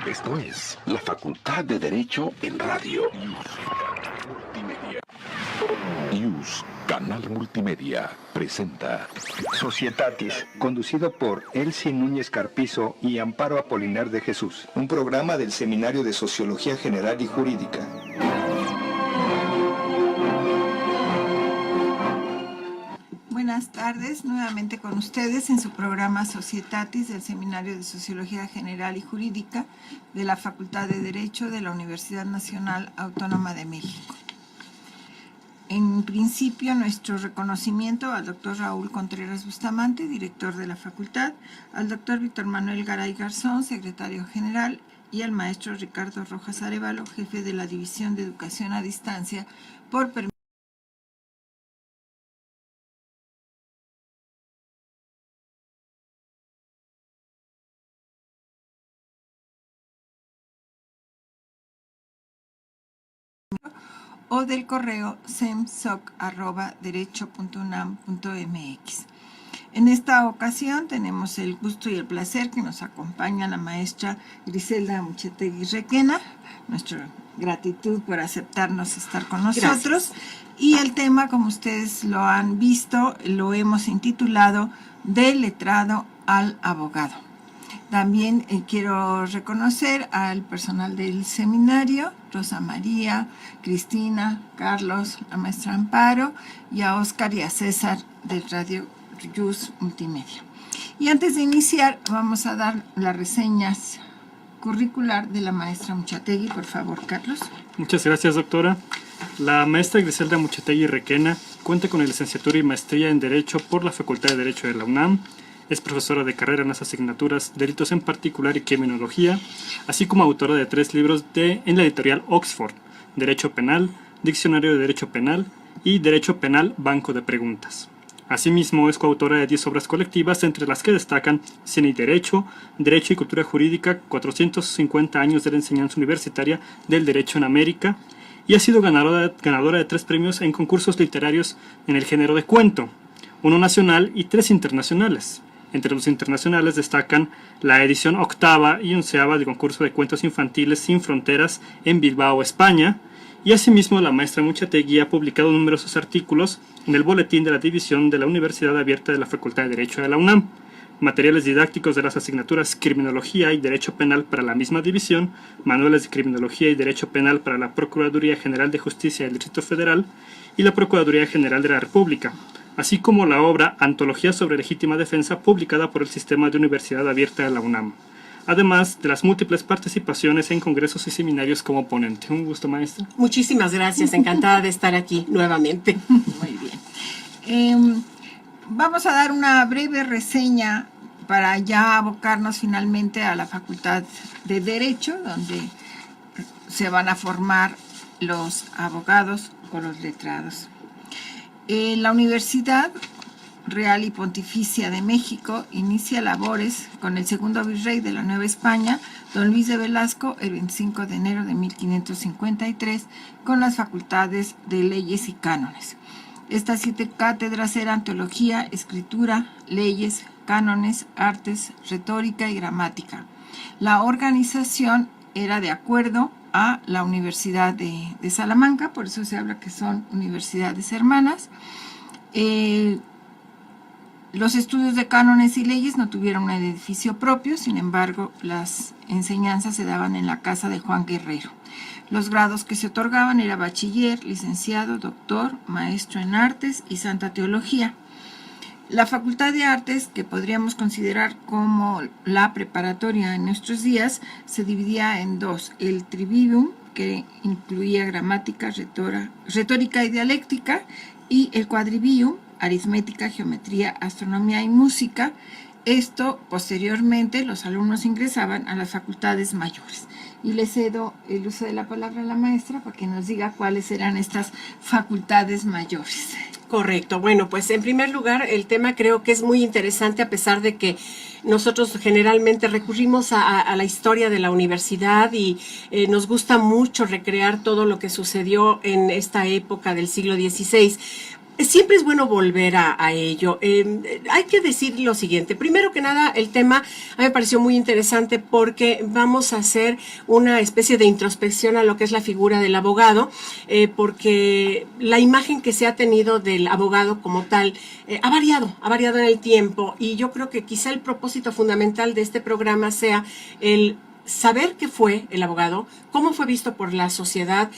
Esto es la Facultad de Derecho en Radio. IUS, Canal Multimedia, presenta Societatis, conducido por Elsie Núñez Carpizo y Amparo Apolinar de Jesús. Un programa del Seminario de Sociología General y Jurídica. Buenas tardes, nuevamente con ustedes en su programa Societatis del Seminario de Sociología General y Jurídica de la Facultad de Derecho de la Universidad Nacional Autónoma de México. En principio, nuestro reconocimiento al doctor Raúl Contreras Bustamante, director de la facultad, al doctor Víctor Manuel Garay Garzón, secretario general, y al maestro Ricardo Rojas Arévalo, jefe de la División de Educación a Distancia, por permitir o del correo semsoc@derecho.unam.mx. En esta ocasión tenemos el gusto y el placer que nos acompaña la maestra Griselda Muchetegui Requena. Nuestra gratitud por aceptarnos estar con nosotros. Gracias. Y el tema, como ustedes lo han visto, lo hemos intitulado Del letrado al abogado. También quiero reconocer al personal del seminario, Rosa María, Cristina, Carlos, la maestra Amparo, y a Oscar y a César del Radio IUS Multimedia. Y antes de iniciar, vamos a dar las reseñas curricular de la maestra Muchetegui. Por favor, Carlos. Muchas gracias, doctora. La maestra Griselda Muchetegui Requena cuenta con la licenciatura y maestría en Derecho por la Facultad de Derecho de la UNAM. Es profesora de carrera en las asignaturas Delitos en Particular y Criminología, así como autora de 3 libros en la editorial Oxford: Derecho Penal, Diccionario de Derecho Penal y Derecho Penal, Banco de Preguntas. Asimismo, es coautora de 10 obras colectivas, entre las que destacan Cine y Derecho, Derecho y Cultura Jurídica, 450 años de la enseñanza universitaria del Derecho en América, y ha sido ganadora de 3 premios en concursos literarios en el género de cuento, 1 nacional y 3 internacionales. Entre los internacionales destacan la edición 8ª y 11ª del concurso de cuentos infantiles Sin Fronteras en Bilbao, España, y asimismo la maestra Muchetegui ha publicado numerosos artículos en el boletín de la División de la Universidad Abierta de la Facultad de Derecho de la UNAM, materiales didácticos de las asignaturas Criminología y Derecho Penal para la misma división, manuales de Criminología y Derecho Penal para la Procuraduría General de Justicia del Distrito Federal y la Procuraduría General de la República, así como la obra Antología sobre Legítima Defensa, publicada por el Sistema de Universidad Abierta de la UNAM, además de las múltiples participaciones en congresos y seminarios como ponente. Un gusto, maestra. Muchísimas gracias, encantada de estar aquí nuevamente. Muy bien. Vamos a dar una breve reseña para ya abocarnos finalmente a la Facultad de Derecho, donde se van a formar los abogados o los letrados. La Universidad Real y Pontificia de México inicia labores con el segundo virrey de la Nueva España, don Luis de Velasco, el 25 de enero de 1553, con las facultades de Leyes y Cánones. Estas 7 cátedras eran Teología, Escritura, Leyes, Cánones, Artes, Retórica y Gramática. La organización era de acuerdo a la Universidad de Salamanca, por eso se habla que son universidades hermanas. Los estudios de cánones y leyes no tuvieron un edificio propio, sin embargo, las enseñanzas se daban en la casa de Juan Guerrero. Los grados que se otorgaban eran bachiller, licenciado, doctor, maestro en artes y santa teología. La Facultad de Artes, que podríamos considerar como la preparatoria en nuestros días, se dividía en 2, el trivium, que incluía gramática, retórica y dialéctica, y el quadrivium, aritmética, geometría, astronomía y música. Esto, posteriormente, los alumnos ingresaban a las facultades mayores. Y le cedo el uso de la palabra a la maestra para que nos diga cuáles eran estas facultades mayores. Correcto. Bueno, pues en primer lugar, el tema creo que es muy interesante, a pesar de que nosotros generalmente recurrimos a la historia de la universidad y nos gusta mucho recrear todo lo que sucedió en esta época del siglo XVI. Siempre es bueno volver a ello. Hay que decir lo siguiente. Primero que nada, el tema a mí me pareció muy interesante porque vamos a hacer una especie de introspección a lo que es la figura del abogado, porque la imagen que se ha tenido del abogado como tal ha variado en el tiempo, y yo creo que quizá el propósito fundamental de este programa sea el saber qué fue el abogado, cómo fue visto por la sociedad,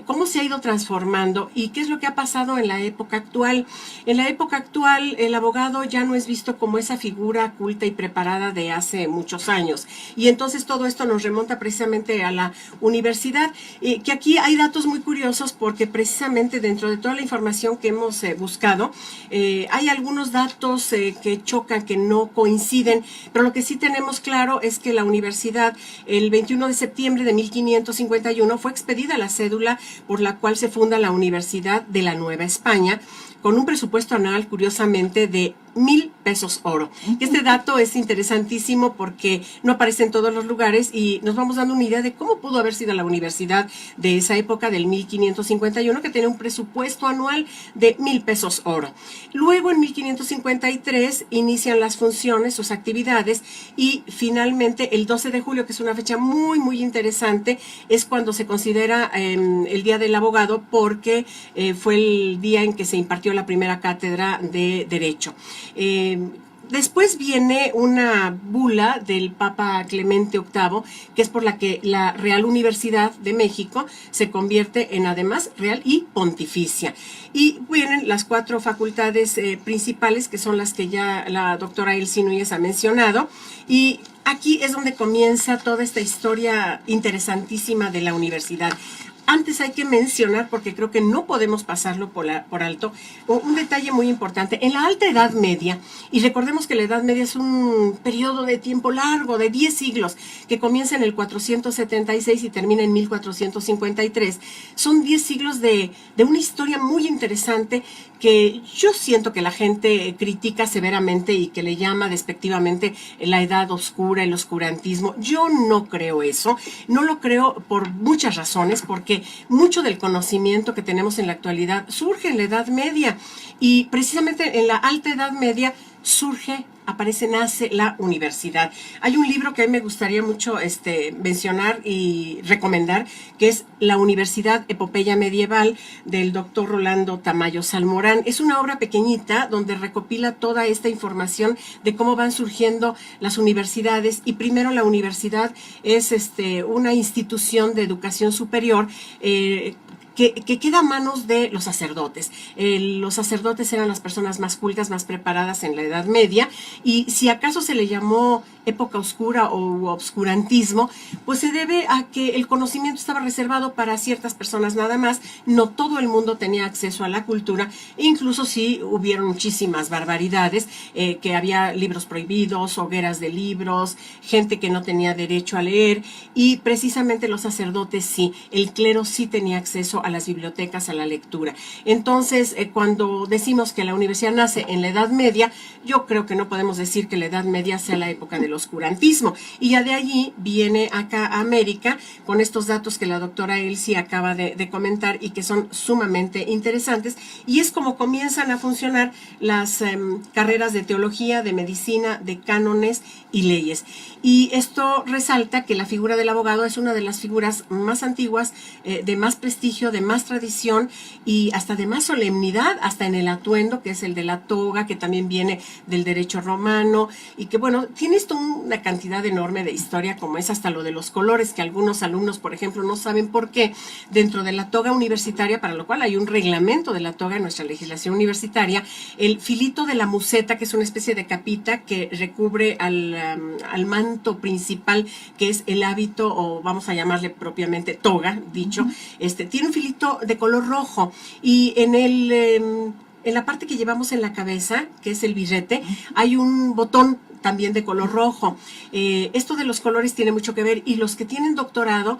cómo se ha ido transformando y qué es lo que ha pasado en la época actual. En la época actual, el abogado ya no es visto como esa figura culta y preparada de hace muchos años. Y entonces todo esto nos remonta precisamente a la universidad, que aquí hay datos muy curiosos porque precisamente dentro de toda la información que hemos buscado, hay algunos datos que chocan, que no coinciden, pero lo que sí tenemos claro es que la universidad, el 21 de septiembre de 1551 fue expedida la cédula por la cual se funda la Universidad de la Nueva España, con un presupuesto anual, curiosamente, de 1,000 pesos oro. Este dato es interesantísimo porque no aparece en todos los lugares y nos vamos dando una idea de cómo pudo haber sido la universidad de esa época del 1551, que tenía un presupuesto anual de 1,000 pesos oro. Luego, en 1553, inician las funciones, sus actividades, y finalmente el 12 de julio, que es una fecha muy, muy interesante, es cuando se considera el Día del Abogado, porque fue el día en que se impartió la primera cátedra de Derecho. Después viene una bula del Papa Clemente VIII, que es por la que la Real Universidad de México se convierte en además real y pontificia. Y vienen las 4 facultades principales, que son las que ya la doctora Elsie Núñez ha mencionado, y aquí es donde comienza toda esta historia interesantísima de la universidad. Antes hay que mencionar, porque creo que no podemos pasarlo por alto, un detalle muy importante. En la Alta Edad Media, y recordemos que la Edad Media es un periodo de tiempo largo, de 10 siglos, que comienza en el 476 y termina en 1453, son 10 siglos de una historia muy interesante que yo siento que la gente critica severamente y que le llama despectivamente la edad oscura, el oscurantismo. Yo no creo eso, no lo creo por muchas razones, porque mucho del conocimiento que tenemos en la actualidad surge en la Edad Media, y precisamente en la Alta Edad Media nace la universidad. Hay un libro que a mí me gustaría mucho mencionar y recomendar, que es La Universidad Epopeya Medieval, del doctor Rolando Tamayo Salmorán. Es una obra pequeñita donde recopila toda esta información de cómo van surgiendo las universidades, y primero la universidad es una institución de educación superior que queda a manos de los sacerdotes. Los sacerdotes eran las personas más cultas, más preparadas en la Edad Media, y si acaso se le llamó época oscura o obscurantismo, pues se debe a que el conocimiento estaba reservado para ciertas personas nada más. No todo el mundo tenía acceso a la cultura, incluso sí hubieron muchísimas barbaridades, que había libros prohibidos, hogueras de libros, gente que no tenía derecho a leer, y precisamente los sacerdotes sí, el clero sí tenía acceso a las bibliotecas, a la lectura. Entonces, cuando decimos que la universidad nace en la Edad Media, yo creo que no podemos decir que la Edad Media sea la época del oscurantismo, y ya de allí viene acá a América con estos datos que la doctora Elsie acaba de comentar y que son sumamente interesantes, y es como comienzan a funcionar las carreras de teología, de medicina, de cánones y leyes. Y esto resalta que la figura del abogado es una de las figuras más antiguas, de más prestigio, de más tradición y hasta de más solemnidad, hasta en el atuendo, que es el de la toga, que también viene del derecho romano, y que bueno, tiene esto una cantidad enorme de historia, como es hasta lo de los colores, que algunos alumnos, por ejemplo, no saben por qué dentro de la toga universitaria, para lo cual hay un reglamento de la toga en nuestra legislación universitaria, el filito de la museta, que es una especie de capita que recubre al manto principal, que es el hábito, o vamos a llamarle propiamente toga, dicho, tiene un filito de color rojo, y en la parte que llevamos en la cabeza, que es el birrete, hay un botón también de color rojo. Esto de los colores tiene mucho que ver, y los que tienen doctorado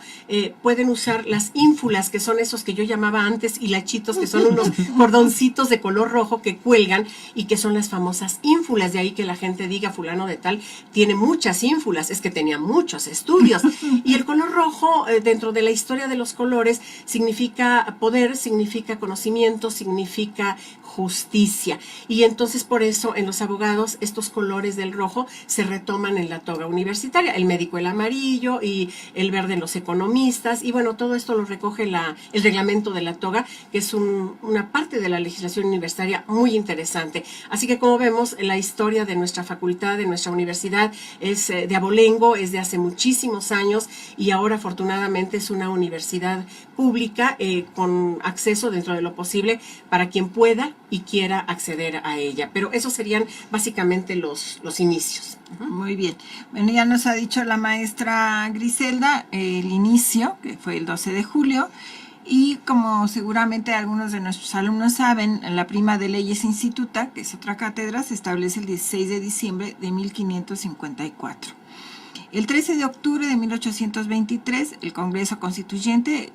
pueden usar las ínfulas, que son esos que yo llamaba antes hilachitos, que son unos cordoncitos de color rojo que cuelgan y que son las famosas ínfulas. De ahí que la gente diga, fulano de tal tiene muchas ínfulas, es que tenía muchos estudios. Y el color rojo, dentro de la historia de los colores, significa poder, significa conocimiento, significa justicia. Y entonces por eso en los abogados estos colores del rojo se retoman en la toga universitaria, el médico el amarillo y el verde en los economistas, y bueno, todo esto lo recoge el reglamento de la toga, que es una parte de la legislación universitaria muy interesante. Así que, como vemos, la historia de nuestra facultad, de nuestra universidad, es de abolengo, es de hace muchísimos años, y ahora afortunadamente es una universidad pública con acceso dentro de lo posible para quien pueda y quiera acceder a ella. Pero esos serían básicamente los inicios. Muy bien. Bueno, ya nos ha dicho la maestra Griselda el inicio, que fue el 12 de julio, y como seguramente algunos de nuestros alumnos saben, la prima de leyes instituta, que es otra cátedra, se establece el 16 de diciembre de 1554. El 13 de octubre de 1823, el Congreso Constituyente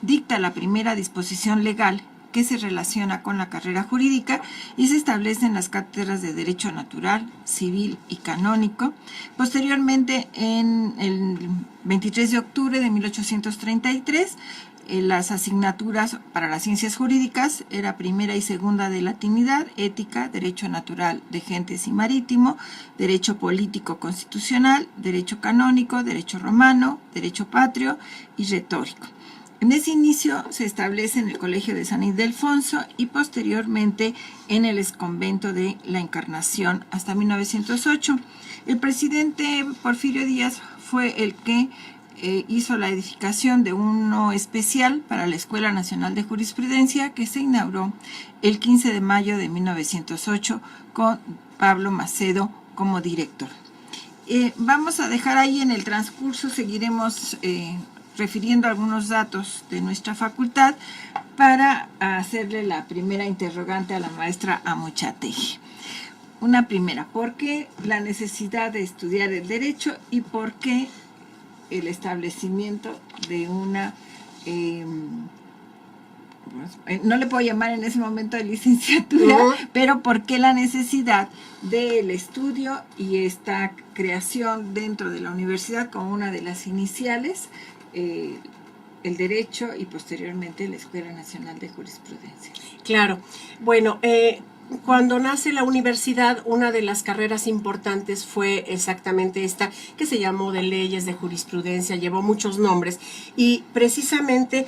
dicta la primera disposición legal que se relaciona con la carrera jurídica, y se establecen las cátedras de Derecho Natural, Civil y Canónico. Posteriormente, en el 23 de octubre de 1833, las asignaturas para las ciencias jurídicas era primera y segunda de latinidad, ética, derecho natural de gentes y marítimo, derecho político constitucional, derecho canónico, derecho romano, derecho patrio y retórico. En ese inicio se establece en el Colegio de San Ildefonso y posteriormente en el exconvento de la Encarnación hasta 1908. El presidente Porfirio Díaz fue el que hizo la edificación de uno especial para la Escuela Nacional de Jurisprudencia, que se inauguró el 15 de mayo de 1908 con Pablo Macedo como director. Vamos a dejar ahí en el transcurso, seguiremos refiriendo algunos datos de nuestra facultad para hacerle la primera interrogante a la maestra Amuchategui. Una primera, ¿por qué la necesidad de estudiar el derecho y por qué el establecimiento de una, no le puedo llamar en ese momento de licenciatura, pero por qué la necesidad del estudio y esta creación dentro de la universidad como una de las iniciales, el derecho y posteriormente la Escuela Nacional de Jurisprudencia? Claro, bueno, cuando nace la universidad, una de las carreras importantes fue exactamente esta, que se llamó de leyes, de jurisprudencia, llevó muchos nombres, y precisamente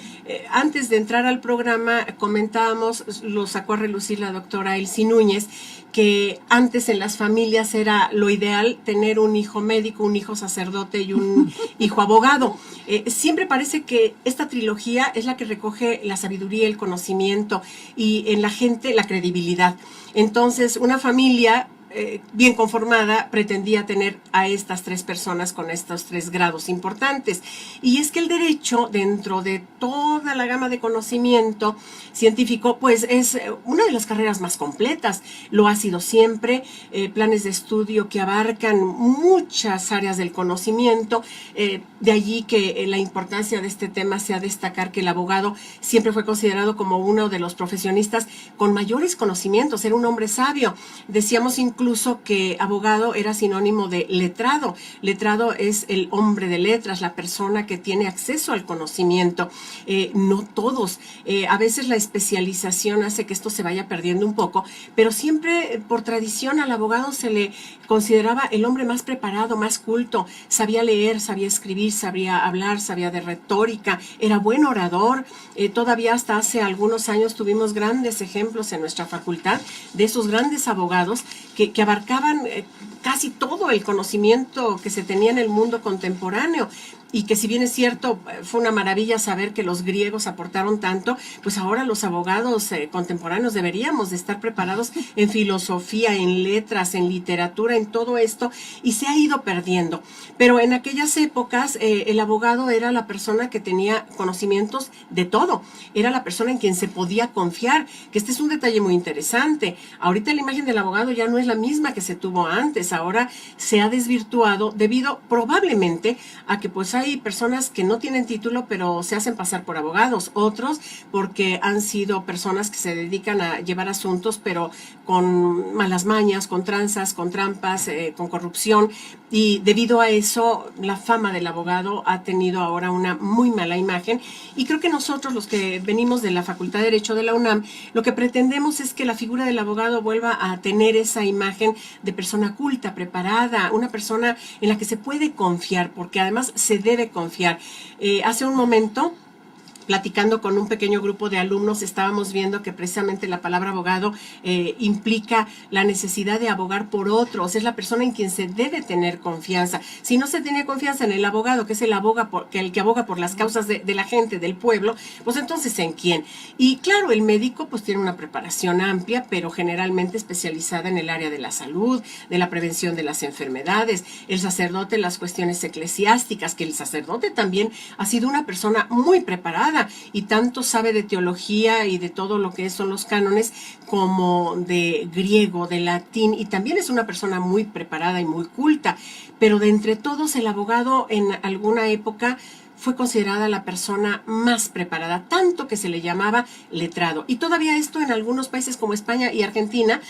antes de entrar al programa comentábamos, lo sacó a relucir la doctora Elsie Núñez, que antes en las familias era lo ideal tener un hijo médico, un hijo sacerdote y un hijo abogado. Siempre parece que esta trilogía es la que recoge la sabiduría, el conocimiento y en la gente la credibilidad. Entonces, una familia bien conformada pretendía tener a estas tres personas con estos tres grados importantes. Y es que el derecho, dentro de toda la gama de conocimiento científico, pues es una de las carreras más completas. Lo ha sido siempre, planes de estudio que abarcan muchas áreas del conocimiento. De allí que la importancia de este tema sea destacar que el abogado siempre fue considerado como uno de los profesionistas con mayores conocimientos, era un hombre sabio. Decíamos incluso que abogado era sinónimo de letrado. Letrado es el hombre de letras, la persona que tiene acceso al conocimiento. No todos. A veces la especialización hace que esto se vaya perdiendo un poco, pero siempre por tradición al abogado se le consideraba el hombre más preparado, más culto. Sabía leer, sabía escribir, sabía hablar, sabía de retórica, era buen orador. Todavía hasta hace algunos años tuvimos grandes ejemplos en nuestra facultad de esos grandes abogados que abarcaban casi todo el conocimiento que se tenía en el mundo contemporáneo. Y que si bien es cierto, fue una maravilla saber que los griegos aportaron tanto, pues ahora los abogados contemporáneos deberíamos de estar preparados en filosofía, en letras, en literatura, en todo esto, y se ha ido perdiendo. Pero en aquellas épocas el abogado era la persona que tenía conocimientos de todo, era la persona en quien se podía confiar, que este es un detalle muy interesante. Ahorita la imagen del abogado ya no es la misma que se tuvo antes, ahora se ha desvirtuado debido probablemente a que pues hay personas que no tienen título pero se hacen pasar por abogados, otros porque han sido personas que se dedican a llevar asuntos pero con malas mañas, con tranzas, con trampas, con corrupción, y debido a eso la fama del abogado ha tenido ahora una muy mala imagen, y creo que nosotros los que venimos de la Facultad de Derecho de la UNAM lo que pretendemos es que la figura del abogado vuelva a tener esa imagen de persona culta, preparada, una persona en la que se puede confiar, porque además se debe confiar. Hace un momento, platicando con un pequeño grupo de alumnos, estábamos viendo que precisamente la palabra abogado implica la necesidad de abogar por otros, es la persona en quien se debe tener confianza. Si no se tiene confianza en el abogado, que es el que aboga por las causas de la gente, del pueblo, pues entonces ¿en quién? Y claro, el médico pues tiene una preparación amplia, pero generalmente especializada en el área de la salud, de la prevención de las enfermedades, el sacerdote en las cuestiones eclesiásticas, que el sacerdote también ha sido una persona muy preparada, y tanto sabe de teología y de todo lo que son los cánones como de griego, de latín, y también es una persona muy preparada y muy culta. Pero de entre todos, el abogado en alguna época fue considerada la persona más preparada, tanto que se le llamaba letrado. Y todavía esto en algunos países como España y Argentina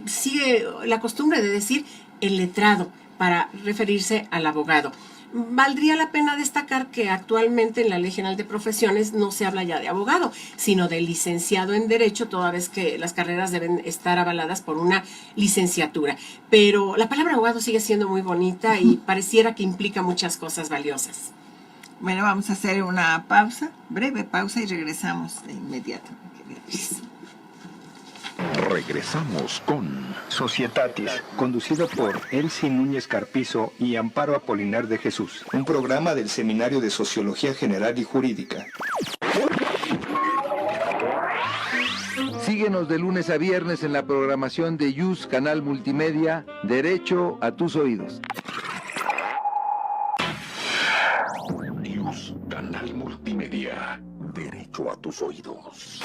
sigue la costumbre de decir el letrado para referirse al abogado. Valdría la pena destacar que actualmente en la Ley General de Profesiones no se habla ya de abogado, sino de licenciado en Derecho, toda vez que las carreras deben estar avaladas por una licenciatura. Pero la palabra abogado sigue siendo muy bonita y pareciera que implica muchas cosas valiosas. Bueno, vamos a hacer una pausa, breve pausa, y regresamos de inmediato. Regresamos con Societatis, conducido por Elsie Núñez Carpizo y Amparo Apolinar de Jesús, un programa del Seminario de Sociología General y Jurídica. Síguenos de lunes a viernes en la programación de YUS Canal Multimedia, Derecho a tus oídos. YUS Canal Multimedia, Derecho a tus oídos.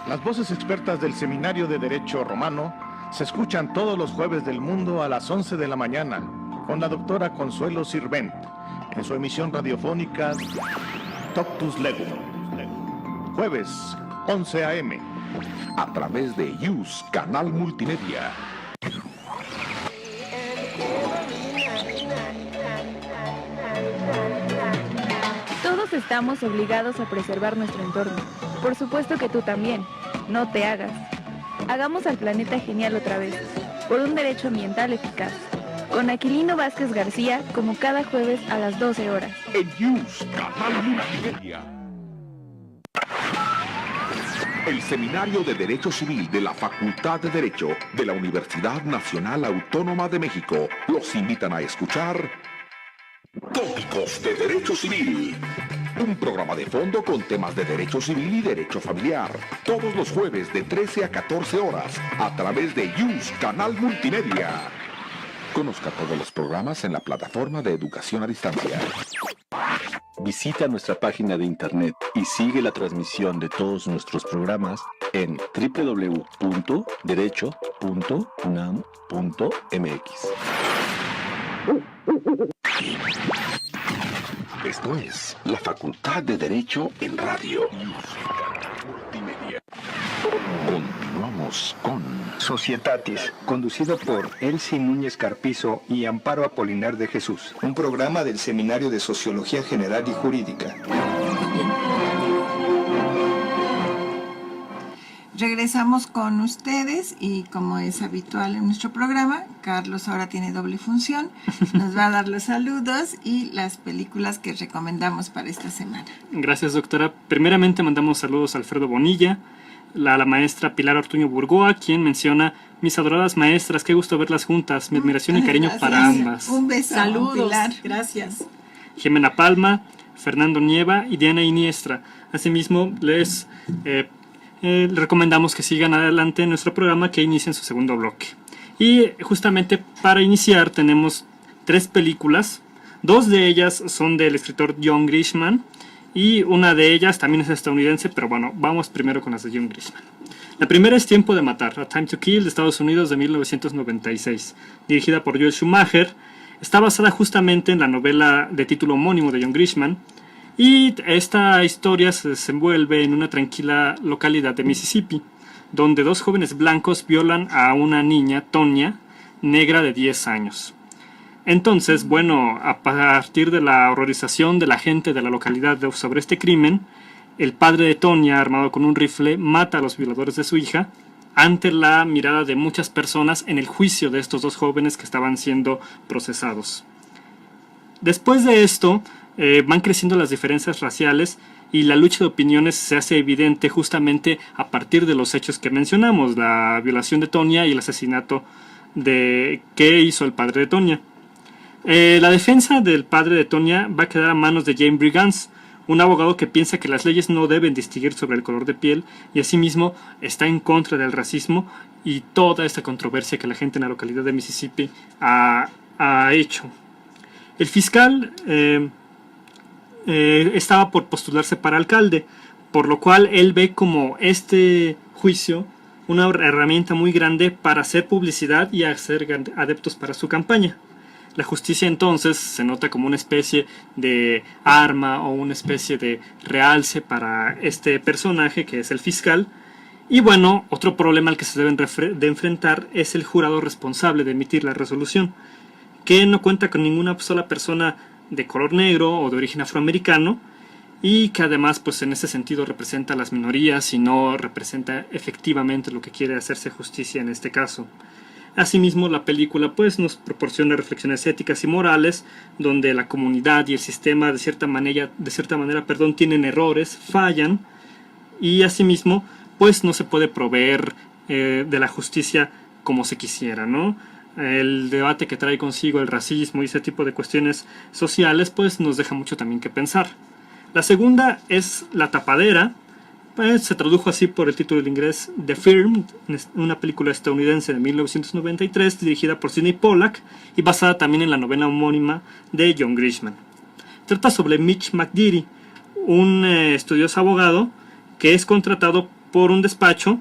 Las voces expertas del Seminario de Derecho Romano se escuchan todos los jueves del mundo a las 11 de la mañana con la doctora Consuelo Sirvent en su emisión radiofónica Doctus Legum. Jueves, 11 a.m. A través de YUS Canal Multimedia. Todos estamos obligados a preservar nuestro entorno. Por supuesto que tú también. No te hagas. Hagamos al planeta genial otra vez, por un derecho ambiental eficaz. Con Aquilino Vázquez García, como cada jueves a las 12 horas. En YUS Canal Multimedia. El Seminario de Derecho Civil de la Facultad de Derecho de la Universidad Nacional Autónoma de México los invitan a escuchar Tópicos de Derecho Civil. Un programa de fondo con temas de derecho civil y derecho familiar. Todos los jueves de 13 a 14 horas a través de YUS Canal Multimedia. Conozca todos los programas en la plataforma de educación a distancia. Visita nuestra página de internet y sigue la transmisión de todos nuestros programas en www.derecho.unam.mx. Esto es la Facultad de Derecho en Radio. Multimedia. Continuamos con Societatis, conducido por Elsie Núñez Carpizo y Amparo Apolinar de Jesús, un programa del Seminario de Sociología General y Jurídica. Regresamos con ustedes y como es habitual en nuestro programa, Carlos ahora tiene doble función. Nos va a dar los saludos y las películas que recomendamos para esta semana. Gracias, doctora. Primeramente mandamos saludos a Alfredo Bonilla, la maestra Pilar Ortuño Burgoa, quien menciona: mis adoradas maestras, qué gusto verlas juntas, mi admiración y cariño para ambas. Un beso. Saludos, Pilar. gracias. Jimena Palma, Fernando Nieva y Diana Iniestra. Asimismo, les recomendamos que sigan adelante en nuestro programa, que inicien su segundo bloque. Y justamente para iniciar tenemos 3 películas. 2 de ellas son del escritor John Grisham y una de ellas también es estadounidense, pero bueno, vamos primero con las de John Grisham. La primera es Tiempo de Matar, A Time to Kill, de Estados Unidos, de 1996, dirigida por Joel Schumacher. Está basada justamente en la novela de título homónimo de John Grisham, y esta historia se desenvuelve en una tranquila localidad de Mississippi, donde 2 jóvenes blancos violan a una niña, Tonya, negra de 10 años. Entonces, bueno, a partir de la horrorización de la gente de la localidad sobre este crimen, el padre de Tonya, armado con un rifle, mata a los violadores de su hija ante la mirada de muchas personas en el juicio de estos 2 jóvenes que estaban siendo procesados. Después de esto, van creciendo las diferencias raciales y la lucha de opiniones se hace evidente justamente a partir de los hechos que mencionamos, la violación de Tonya y el asesinato que hizo el padre de Tonya. La defensa del padre de Tonya va a quedar a manos de James Brigance, un abogado que piensa que las leyes no deben distinguir sobre el color de piel y asimismo está en contra del racismo y toda esta controversia que la gente en la localidad de Mississippi ha hecho. El fiscal estaba por postularse para alcalde, por lo cual él ve como este juicio una herramienta muy grande para hacer publicidad y hacer adeptos para su campaña. La justicia entonces se nota como una especie de arma o una especie de realce para este personaje que es el fiscal. Y bueno, otro problema al que se deben de enfrentar es el jurado responsable de emitir la resolución, que no cuenta con ninguna sola persona de color negro o de origen afroamericano, y que además pues en ese sentido representa a las minorías y no representa efectivamente lo que quiere hacerse justicia en este caso. Asimismo, la película pues nos proporciona reflexiones éticas y morales, donde la comunidad y el sistema de cierta manera tienen errores, fallan, y asimismo pues no se puede proveer de la justicia como se quisiera, ¿no? El debate que trae consigo el racismo y ese tipo de cuestiones sociales pues nos deja mucho también que pensar. La segunda es La Tapadera. Se tradujo así por el título en inglés The Firm, una película estadounidense de 1993 dirigida por Sidney Pollack y basada también en la novela homónima de John Grisham. Trata sobre Mitch McDeary, un estudioso abogado que es contratado por un despacho,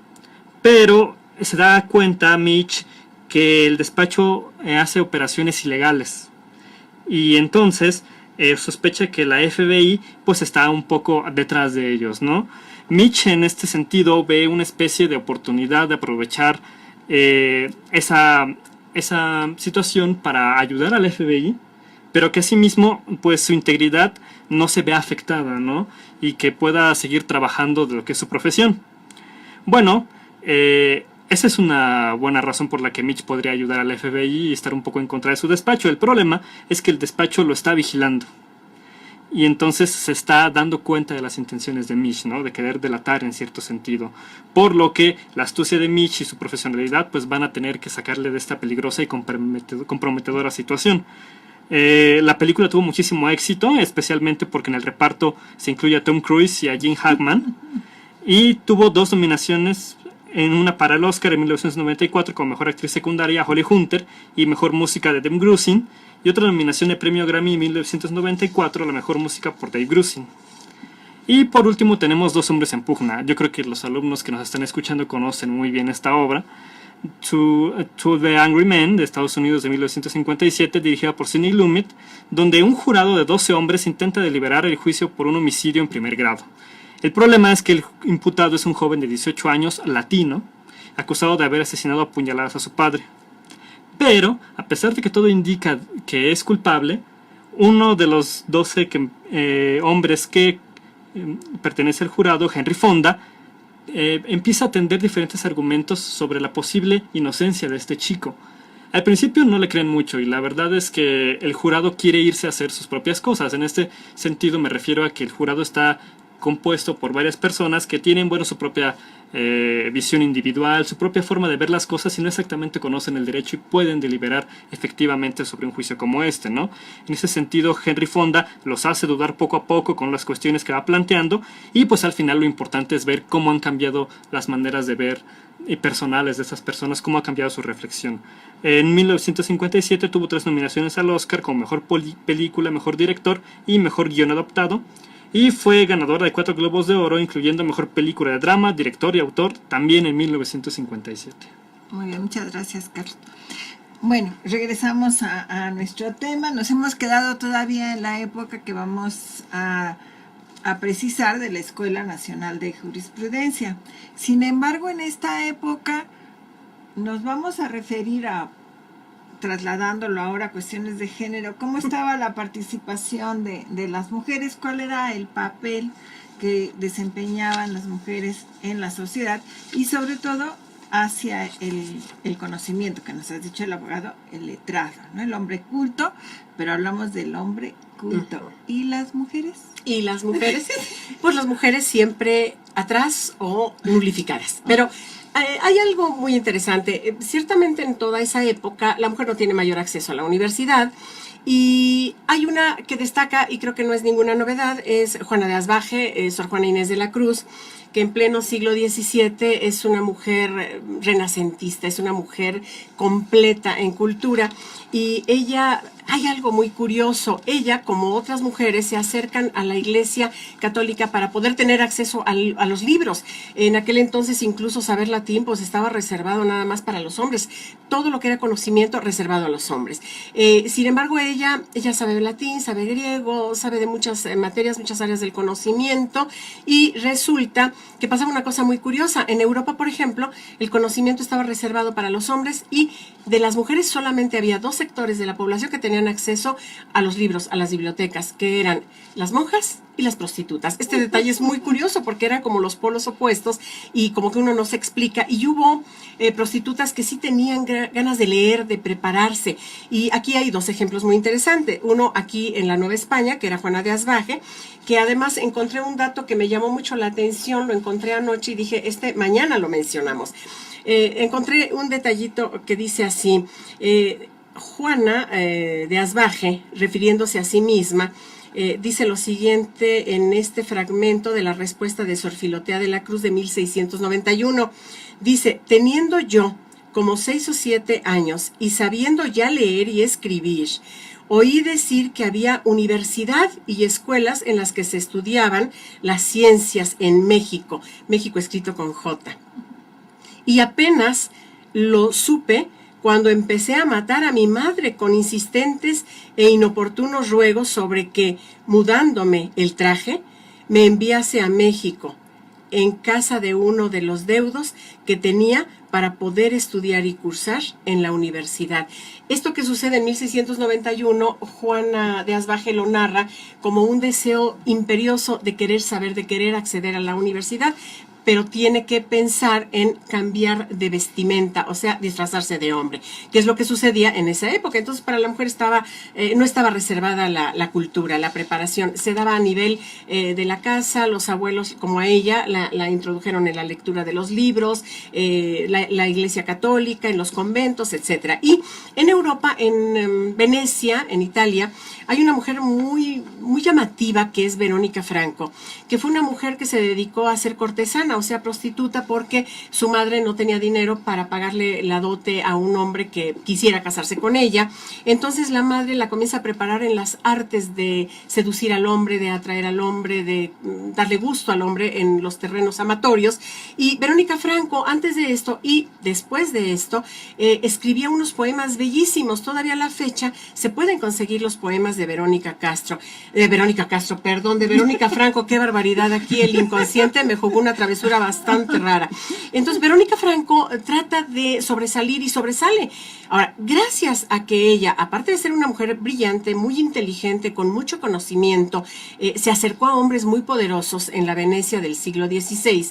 pero se da cuenta Mitch que el despacho hace operaciones ilegales y entonces sospecha que la FBI pues está un poco detrás de ellos, ¿no? Mitch en este sentido ve una especie de oportunidad de aprovechar esa situación para ayudar al FBI, pero que asimismo pues su integridad no se vea afectada, ¿no? Y que pueda seguir trabajando de lo que es su profesión. Bueno, esa es una buena razón por la que Mitch podría ayudar al FBI y estar un poco en contra de su despacho. El problema es que el despacho lo está vigilando. Y entonces se está dando cuenta de las intenciones de Mitch, ¿no? De querer delatar en cierto sentido. Por lo que la astucia de Mitch y su profesionalidad pues van a tener que sacarle de esta peligrosa y comprometedora situación. La película tuvo muchísimo éxito, especialmente porque en el reparto se incluye a Tom Cruise y a Gene Hackman. Y tuvo 2 nominaciones, en una para el Oscar en 1994 como Mejor Actriz Secundaria a Holly Hunter y Mejor Música de Dave Grusin, y otra nominación de Premio Grammy en 1994 a la Mejor Música por Dave Grusin. Y por último tenemos Dos Hombres en Pugna. Yo creo que los alumnos que nos están escuchando conocen muy bien esta obra. To the Angry Men, de Estados Unidos, de 1957, dirigida por Sidney Lumet, donde un jurado de 12 hombres intenta deliberar el juicio por un homicidio en primer grado. El problema es que el imputado es un joven de 18 años, latino, acusado de haber asesinado a puñaladas a su padre. Pero, a pesar de que todo indica que es culpable, uno de los 12 hombres que pertenece al jurado, Henry Fonda, empieza a tender diferentes argumentos sobre la posible inocencia de este chico. Al principio no le creen mucho y la verdad es que el jurado quiere irse a hacer sus propias cosas. En este sentido me refiero a que el jurado está compuesto por varias personas que tienen, bueno, su propia visión individual, su propia forma de ver las cosas y no exactamente conocen el derecho y pueden deliberar efectivamente sobre un juicio como este, ¿no? En ese sentido, Henry Fonda los hace dudar poco a poco con las cuestiones que va planteando y pues al final lo importante es ver cómo han cambiado las maneras de ver y personales de esas personas, cómo ha cambiado su reflexión. En 1957 tuvo 3 nominaciones al Oscar como Mejor Película, Mejor Director y Mejor Guión Adaptado, y fue ganadora de 4 Globos de Oro, incluyendo Mejor Película de Drama, Director y Autor, también en 1957. Muy bien, muchas gracias, Carlos. Bueno, regresamos a nuestro tema. Nos hemos quedado todavía en la época que vamos a precisar de la Escuela Nacional de Jurisprudencia. Sin embargo, en esta época nos vamos a referir a, trasladándolo ahora a cuestiones de género, cómo estaba la participación de las mujeres, cuál era el papel que desempeñaban las mujeres en la sociedad y sobre todo hacia el conocimiento, que nos ha dicho el abogado, el letrado, ¿no? El hombre culto, pero hablamos del hombre culto. ¿Y las mujeres? Y las mujeres, pues las mujeres siempre atrás o nulificadas. Pero hay algo muy interesante. Ciertamente en toda esa época la mujer no tiene mayor acceso a la universidad. Y hay una que destaca, y creo que no es ninguna novedad, es Juana de Asbaje, Sor Juana Inés de la Cruz, que en pleno siglo XVII es una mujer renacentista, es una mujer completa en cultura. Y ella, hay algo muy curioso, ella, como otras mujeres, se acercan a la Iglesia Católica para poder tener acceso a los libros. En aquel entonces incluso saber latín pues estaba reservado nada más para los hombres, todo lo que era conocimiento reservado a los hombres. Sin embargo, ella sabe latín, sabe griego, sabe de muchas materias, muchas áreas del conocimiento, y resulta que pasaba una cosa muy curiosa. En Europa, por ejemplo, el conocimiento estaba reservado para los hombres y de las mujeres solamente había 2 sectores de la población que tenían acceso a los libros, a las bibliotecas, que eran las monjas y las prostitutas. Este detalle es muy curioso porque eran como los polos opuestos y como que uno no se explica. Y hubo prostitutas que sí tenían ganas de leer, de prepararse. Y aquí hay 2 ejemplos muy interesantes. Uno aquí en la Nueva España, que era Juana de Asbaje, que además encontré un dato que me llamó mucho la atención, lo encontré anoche y dije, mañana lo mencionamos. Encontré un detallito que dice así, Juana de Asbaje, refiriéndose a sí misma, dice lo siguiente en este fragmento de la respuesta de Sor Filotea de la Cruz de 1691. Dice, teniendo yo como 6 o 7 años y sabiendo ya leer y escribir, oí decir que había universidad y escuelas en las que se estudiaban las ciencias en México, México escrito con J. Y apenas lo supe cuando empecé a matar a mi madre con insistentes e inoportunos ruegos sobre que, mudándome el traje, me enviase a México, en casa de uno de los deudos que tenía para poder estudiar y cursar en la universidad. Esto que sucede en 1691, Juana de Asbaje lo narra como un deseo imperioso de querer saber, de querer acceder a la universidad, pero tiene que pensar en cambiar de vestimenta, o sea, disfrazarse de hombre, que es lo que sucedía en esa época. Entonces, para la mujer no estaba reservada la cultura, la preparación, se daba a nivel de la casa. Los abuelos, como a ella, la introdujeron en la lectura de los libros, la Iglesia Católica, en los conventos, etc. Y en Europa, en Venecia, en Italia, hay una mujer muy, muy llamativa que es Verónica Franco, que fue una mujer que se dedicó a ser cortesana, o sea, prostituta, porque su madre no tenía dinero para pagarle la dote a un hombre que quisiera casarse con ella. Entonces la madre la comienza a preparar en las artes de seducir al hombre, de atraer al hombre, de darle gusto al hombre en los terrenos amatorios. Y Verónica Franco, antes de esto y después de esto, escribía unos poemas bellísimos. Todavía a la fecha se pueden conseguir los poemas de Verónica Franco. Qué barbaridad, aquí el inconsciente me jugó una travesura bastante rara. Entonces Verónica Franco trata de sobresalir y sobresale. Ahora, gracias a que ella, aparte de ser una mujer brillante, muy inteligente, con mucho conocimiento, se acercó a hombres muy poderosos en la Venecia del siglo XVI,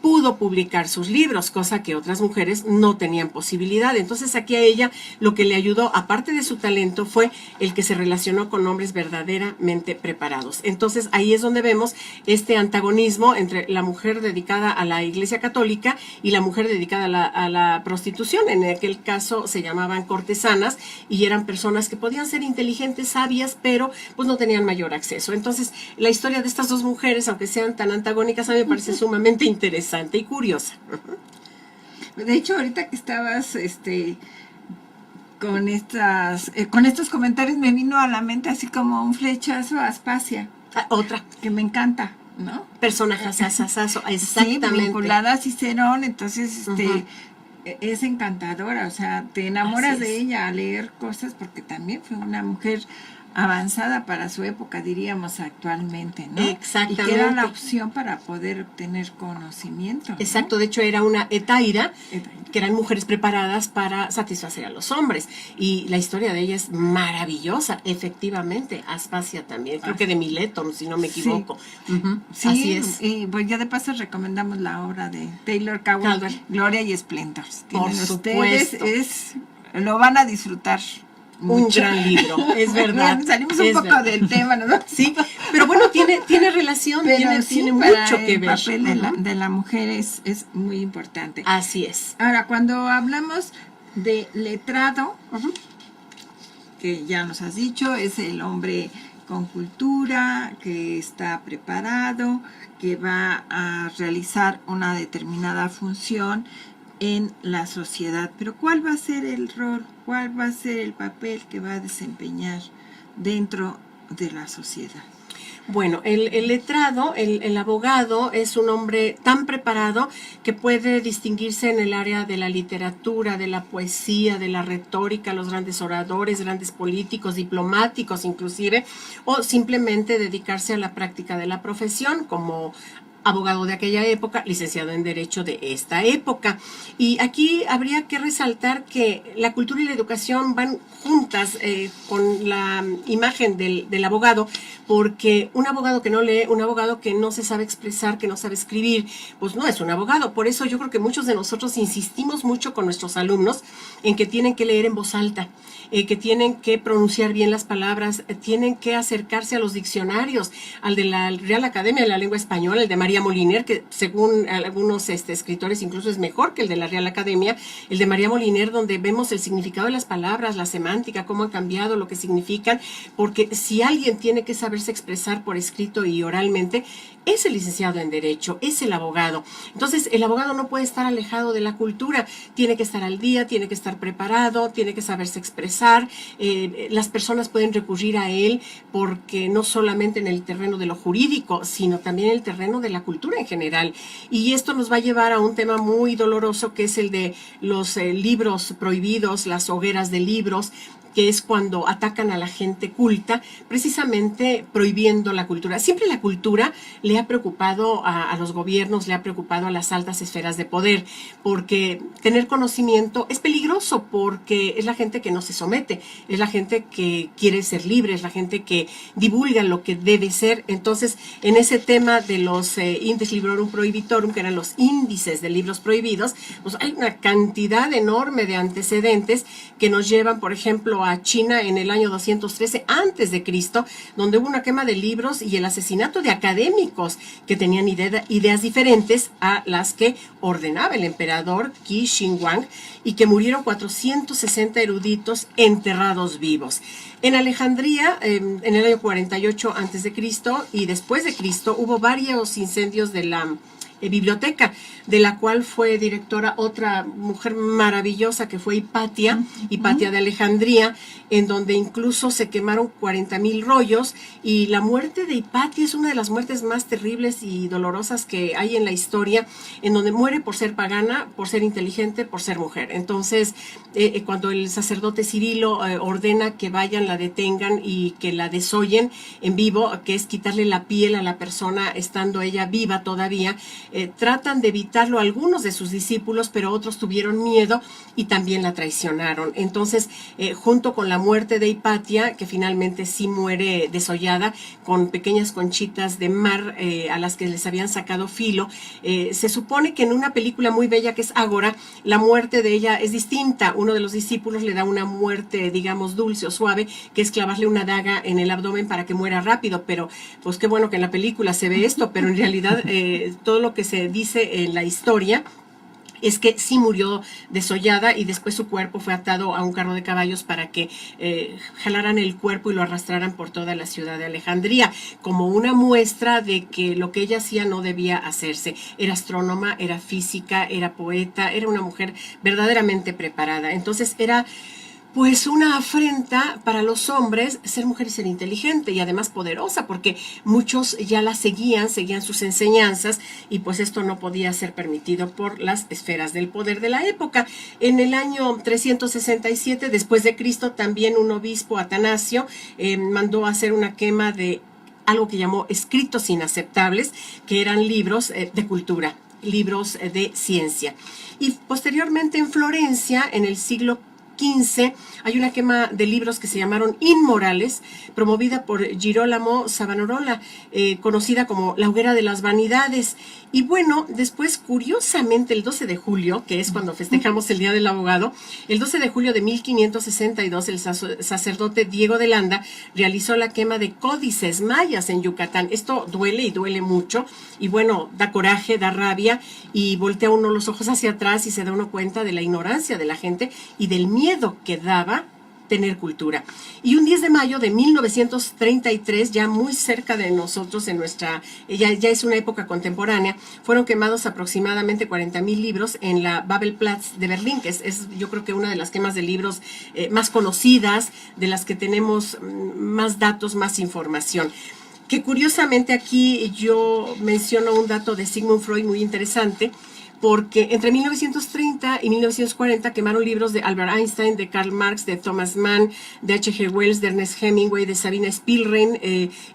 pudo publicar sus libros, cosa que otras mujeres no tenían posibilidad. Entonces aquí a ella lo que le ayudó, aparte de su talento, fue el que se relacionó con hombres verdaderamente preparados. Entonces ahí es donde vemos este antagonismo entre la mujer dedicada dedicada a la Iglesia Católica y la mujer dedicada a la prostitución. En aquel caso se llamaban cortesanas y eran personas que podían ser inteligentes, sabias, pero pues no tenían mayor acceso. Entonces, la historia de estas dos mujeres, aunque sean tan antagónicas, a mí me parece sumamente interesante y curiosa. De hecho, ahorita que estabas con estos comentarios, me vino a la mente así como un flechazo a Aspasia. Otra. Que me encanta, ¿no? Personajes exactamente. Sí, vinculada a Cicerón, entonces es encantadora, o sea, te enamoras de ella al leer cosas, porque también fue una mujer avanzada para su época, diríamos actualmente, ¿no? Exactamente. Y que era la opción para poder obtener conocimiento, ¿no? Exacto, de hecho era una hetaira, que eran mujeres preparadas para satisfacer a los hombres, y la historia de ella es maravillosa, efectivamente. Aspasia también, creo que de Mileto, si no me equivoco. Sí, así es. Y pues ya de paso recomendamos la obra de Taylor Caldwell, Gloria y Esplendor. Por supuesto. Lo van a disfrutar. Un gran libro, es verdad. Bien, salimos un poco del tema, ¿no? Sí, pero bueno, tiene relación, tiene mucho que ver. El papel de la mujer es muy importante. Así es. Ahora, cuando hablamos de letrado, que ya nos has dicho, es el hombre con cultura, que está preparado, que va a realizar una determinada función en la sociedad. Pero ¿cuál va a ser el rol? ¿Cuál va a ser el papel que va a desempeñar dentro de la sociedad? Bueno, el letrado, el abogado, es un hombre tan preparado que puede distinguirse en el área de la literatura, de la poesía, de la retórica, los grandes oradores, grandes políticos, diplomáticos inclusive, o simplemente dedicarse a la práctica de la profesión como abogado de aquella época, licenciado en Derecho de esta época. Y aquí habría que resaltar que la cultura y la educación van juntas con la imagen del abogado, porque un abogado que no lee, un abogado que no se sabe expresar, que no sabe escribir, pues no es un abogado. Por eso yo creo que muchos de nosotros insistimos mucho con nuestros alumnos en que tienen que leer en voz alta, que tienen que pronunciar bien las palabras, tienen que acercarse a los diccionarios, al de la Real Academia de la Lengua Española, el de María Moliner, que según algunos escritores incluso es mejor que el de la Real Academia, el de María Moliner, donde vemos el significado de las palabras, la semántica, cómo han cambiado, lo que significan, porque si alguien tiene que saberse expresar por escrito y oralmente, es el licenciado en Derecho, es el abogado. Entonces, el abogado no puede estar alejado de la cultura, tiene que estar al día, tiene que estar preparado, tiene que saberse expresar. Las personas pueden recurrir a él porque no solamente en el terreno de lo jurídico, sino también en el terreno de la cultura en general. Y esto nos va a llevar a un tema muy doloroso, que es el de los libros prohibidos, las hogueras de libros, que es cuando atacan a la gente culta, precisamente prohibiendo la cultura. Siempre la cultura le ha preocupado a los gobiernos, le ha preocupado a las altas esferas de poder, porque tener conocimiento es peligroso, porque es la gente que no se somete, es la gente que quiere ser libre, es la gente que divulga lo que debe ser. Entonces, en ese tema de los Index Librorum Prohibitorum, que eran los índices de libros prohibidos, pues hay una cantidad enorme de antecedentes que nos llevan, por ejemplo, a China en el año 213 antes de Cristo, donde hubo una quema de libros y el asesinato de académicos que tenían ideas diferentes a las que ordenaba el emperador Qi Shi Huang, y que murieron 460 eruditos enterrados vivos. En Alejandría, en el año 48 antes de Cristo y después de Cristo, hubo varios incendios de la biblioteca, de la cual fue directora otra mujer maravillosa que fue Hipatia de Alejandría, en donde incluso se quemaron 40,000 rollos, y la muerte de Hipatia es una de las muertes más terribles y dolorosas que hay en la historia, en donde muere por ser pagana, por ser inteligente, por ser mujer. Entonces, cuando el sacerdote Cirilo ordena que vayan, la detengan y que la desollen en vivo, que es quitarle la piel a la persona estando ella viva todavía, tratan de evitarlo algunos de sus discípulos, pero otros tuvieron miedo y también la traicionaron. Entonces, junto con la muerte de Hipatia, que finalmente sí muere desollada, con pequeñas conchitas de mar a las que les habían sacado filo, se supone que en una película muy bella que es Ágora, la muerte de ella es distinta. Uno de los discípulos le da una muerte, digamos, dulce o suave, que es clavarle una daga en el abdomen para que muera rápido, pero pues qué bueno que en la película se ve esto, pero en realidad todo lo que que se dice en la historia es que sí murió desollada y después su cuerpo fue atado a un carro de caballos para que jalaran el cuerpo y lo arrastraran por toda la ciudad de Alejandría, como una muestra de que lo que ella hacía no debía hacerse. Era astrónoma, era física, era poeta, era una mujer verdaderamente preparada. Entonces era pues una afrenta para los hombres ser mujer y ser inteligente y además poderosa, porque muchos ya la seguían sus enseñanzas y pues esto no podía ser permitido por las esferas del poder de la época. En el año 367 después de Cristo, también un obispo, Atanasio, mandó a hacer una quema de algo que llamó escritos inaceptables, que eran libros de cultura, libros de ciencia. Y posteriormente en Florencia, en el siglo XV, hay una quema de libros que se llamaron inmorales, promovida por Girolamo Savonarola, conocida como la hoguera de las vanidades. Y bueno, después, curiosamente, el 12 de julio, que es cuando festejamos el Día del Abogado, el 12 de julio de 1562, el sacerdote Diego de Landa realizó la quema de códices mayas en Yucatán. Esto duele y duele mucho, y bueno, da coraje, da rabia, y voltea uno los ojos hacia atrás y se da uno cuenta de la ignorancia de la gente y del miedo que daba tener cultura. Y un 10 de mayo de 1933, ya muy cerca de nosotros, ya es una época contemporánea, fueron quemados aproximadamente 40,000 libros en la Babelplatz de Berlín, que es yo creo que una de las quemas de libros más conocidas, de las que tenemos más datos, más información. Que curiosamente aquí yo menciono un dato de Sigmund Freud muy interesante, porque entre 1930 y 1940 quemaron libros de Albert Einstein, de Karl Marx, de Thomas Mann, de H.G. Wells, de Ernest Hemingway, de Sabina Spielrein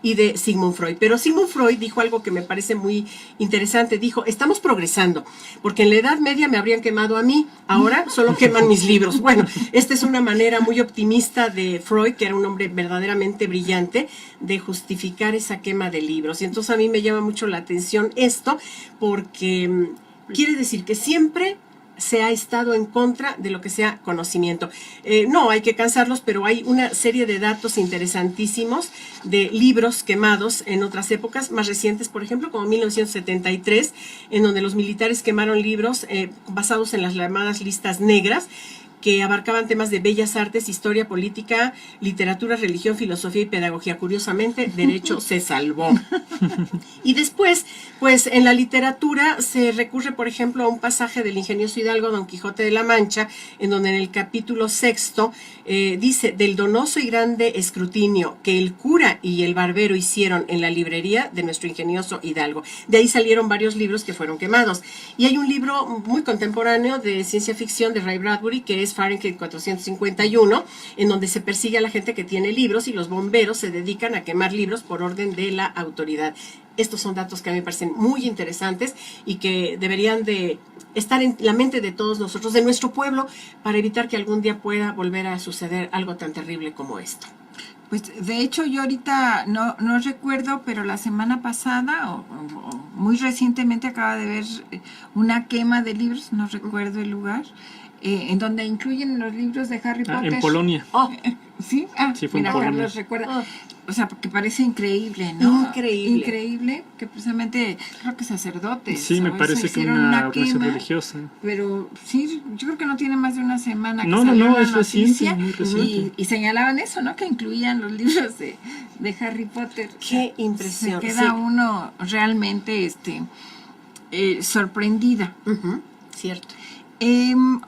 y de Sigmund Freud. Pero Sigmund Freud dijo algo que me parece muy interesante. Dijo, estamos progresando, porque en la Edad Media me habrían quemado a mí, ahora solo queman mis libros. Bueno, esta es una manera muy optimista de Freud, que era un hombre verdaderamente brillante, de justificar esa quema de libros. Y entonces a mí me llama mucho la atención esto, porque quiere decir que siempre se ha estado en contra de lo que sea conocimiento. No hay que cansarlos, pero hay una serie de datos interesantísimos de libros quemados en otras épocas más recientes, por ejemplo, como 1973, en donde los militares quemaron libros basados en las llamadas listas negras, que abarcaban temas de bellas artes, historia, política, literatura, religión, filosofía y pedagogía. Curiosamente, derecho se salvó. Y después, pues en la literatura se recurre, por ejemplo, a un pasaje del ingenioso hidalgo Don Quijote de la Mancha, en donde en el capítulo 6 dice, del donoso y grande escrutinio que el cura y el barbero hicieron en la librería de nuestro ingenioso hidalgo. De ahí salieron varios libros que fueron quemados. Y hay un libro muy contemporáneo de ciencia ficción de Ray Bradbury, que es Fahrenheit 451, en donde se persigue a la gente que tiene libros y los bomberos se dedican a quemar libros por orden de la autoridad. Estos son datos que a mí me parecen muy interesantes y que deberían de estar en la mente de todos nosotros, de nuestro pueblo, para evitar que algún día pueda volver a suceder algo tan terrible como esto. Pues de hecho yo ahorita no recuerdo, pero la semana pasada o muy recientemente acaba de ver una quema de libros, no recuerdo el lugar, en donde incluyen los libros de Harry Potter. En Polonia. ¿Sí? Sí, fue mira, en Polonia. Carlos recuerda. O sea, porque parece increíble, ¿no? Increíble. Increíble, que precisamente creo que sacerdotes. Sí, me parece que una organización religiosa. Pero sí, yo creo que no tiene más de una semana que No, salió la es noticia, reciente, muy reciente. y señalaban eso, ¿no? Que incluían los libros de Harry Potter. Qué impresión. Se queda uno realmente sorprendida. Cierto.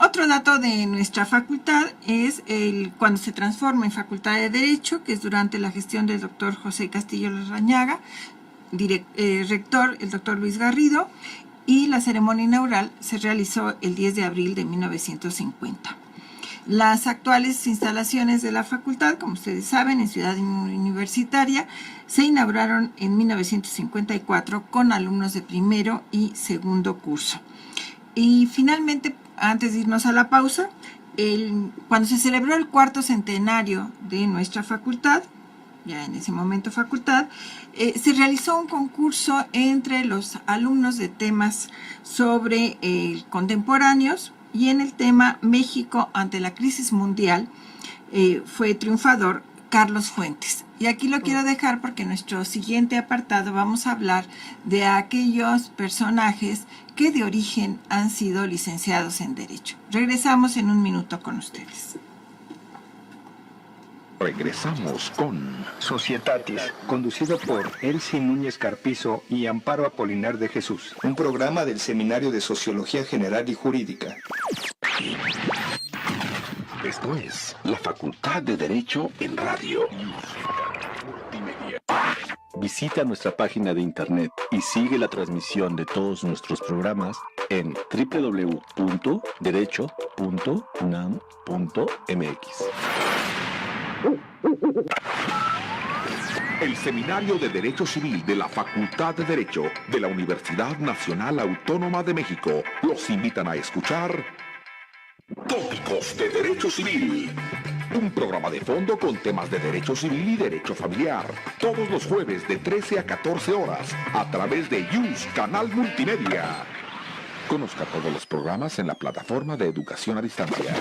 Otro dato de nuestra facultad es cuando se transforma en Facultad de Derecho, que es durante la gestión del doctor José Castillo Larrañaga, rector el doctor Luis Garrido, y la ceremonia inaugural se realizó el 10 de abril de 1950. Las actuales instalaciones de la facultad, como ustedes saben, en Ciudad Universitaria, se inauguraron en 1954 con alumnos de primero y segundo curso. Y finalmente, antes de irnos a la pausa, cuando se celebró el 4º centenario de nuestra facultad, ya en ese momento facultad, se realizó un concurso entre los alumnos de temas sobre contemporáneos, y en el tema México ante la crisis mundial fue triunfador Carlos Fuentes. Y aquí lo quiero dejar porque en nuestro siguiente apartado vamos a hablar de aquellos personajes que de origen han sido licenciados en Derecho. Regresamos en un minuto con ustedes. Regresamos con Societatis, conducido por Elsie Núñez Carpizo y Amparo Apolinar de Jesús, un programa del Seminario de Sociología General y Jurídica. Esto es la Facultad de Derecho en Radio. Visita nuestra página de internet y sigue la transmisión de todos nuestros programas en www.derecho.unam.mx. El Seminario de Derecho Civil de la Facultad de Derecho de la Universidad Nacional Autónoma de México los invitan a escuchar Tópicos de Derecho Civil. Un programa de fondo con temas de derecho civil y derecho familiar. Todos los jueves de 13 a 14 horas a través de YUS Canal Multimedia. Conozca todos los programas en la plataforma de educación a distancia.